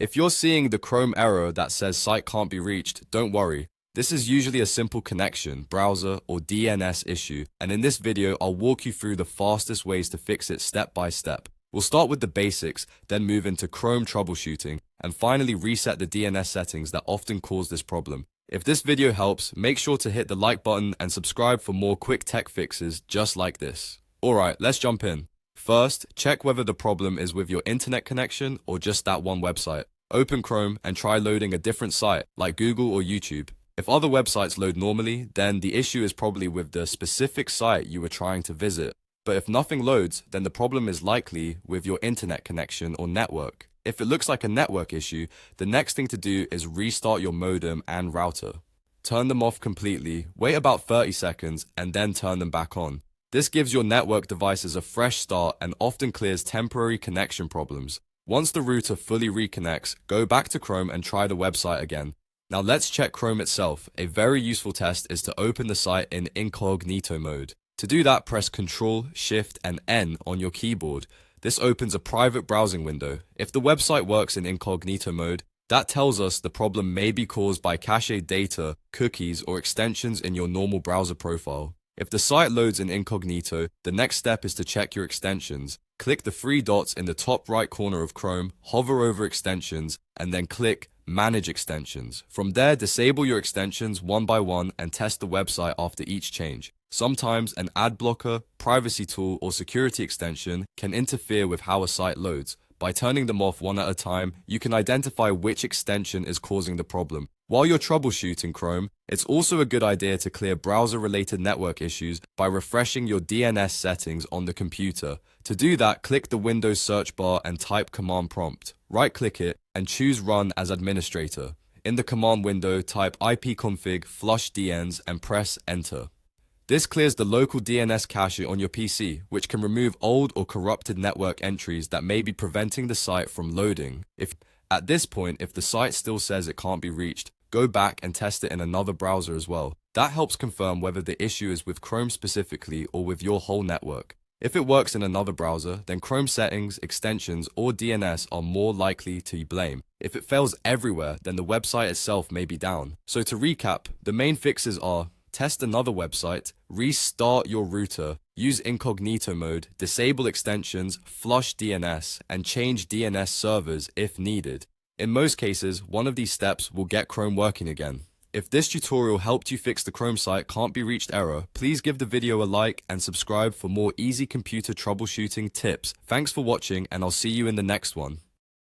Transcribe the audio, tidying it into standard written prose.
If you're seeing the Chrome error that says site can't be reached, don't worry. This is usually a simple connection, browser, or DNS issue, and in this video I'll walk you through the fastest ways to fix it step by step. We'll start with the basics, then move into Chrome troubleshooting, and finally reset the DNS settings that often cause this problem. If this video helps, make sure to hit the like button and subscribe for more quick tech fixes just like this. Alright, let's jump in. First, check whether the problem is with your internet connection or just that one website. Open Chrome and try loading a different site, like Google or YouTube. If other websites load normally, then the issue is probably with the specific site you were trying to visit. But if nothing loads, then the problem is likely with your internet connection or network. If it looks like a network issue, the next thing to do is restart your modem and router. Turn them off completely, wait about 30 seconds, and then turn them back on. This gives your network devices a fresh start and often clears temporary connection problems. Once the router fully reconnects, go back to Chrome and try the website again. Now let's check Chrome itself. A very useful test is to open the site in Incognito mode. To do that, press Ctrl, Shift, and N on your keyboard. This opens a private browsing window. If the website works in Incognito mode, that tells us the problem may be caused by cache data, cookies, or extensions in your normal browser profile. If the site loads in Incognito, the next step is to check your extensions. Click the three dots in the top right corner of Chrome, hover over extensions, and then click Manage Extensions. From there, disable your extensions one by one and test the website after each change. Sometimes an ad blocker, privacy tool, or security extension can interfere with how a site loads. By turning them off one at a time, you can identify which extension is causing the problem. While you're troubleshooting Chrome, it's also a good idea to clear browser-related network issues by refreshing your DNS settings on the computer. To do that, click the Windows search bar and type command prompt. Right-click it and choose Run as administrator. In the command window, type ipconfig flush DNS and press Enter. This clears the local DNS cache on your PC, which can remove old or corrupted network entries that may be preventing the site from loading. At this point, if the site still says it can't be reached, go back and test it in another browser as well. That helps confirm whether the issue is with Chrome specifically or with your whole network. If it works in another browser, then Chrome settings, extensions, or DNS are more likely to blame. If it fails everywhere, then the website itself may be down. So to recap, the main fixes are: test another website, restart your router, use incognito mode, disable extensions, flush DNS, and change DNS servers if needed. In most cases, one of these steps will get Chrome working again. If this tutorial helped you fix the Chrome site can't be reached error, please give the video a like and subscribe for more easy computer troubleshooting tips. Thanks for watching, and I'll see you in the next one.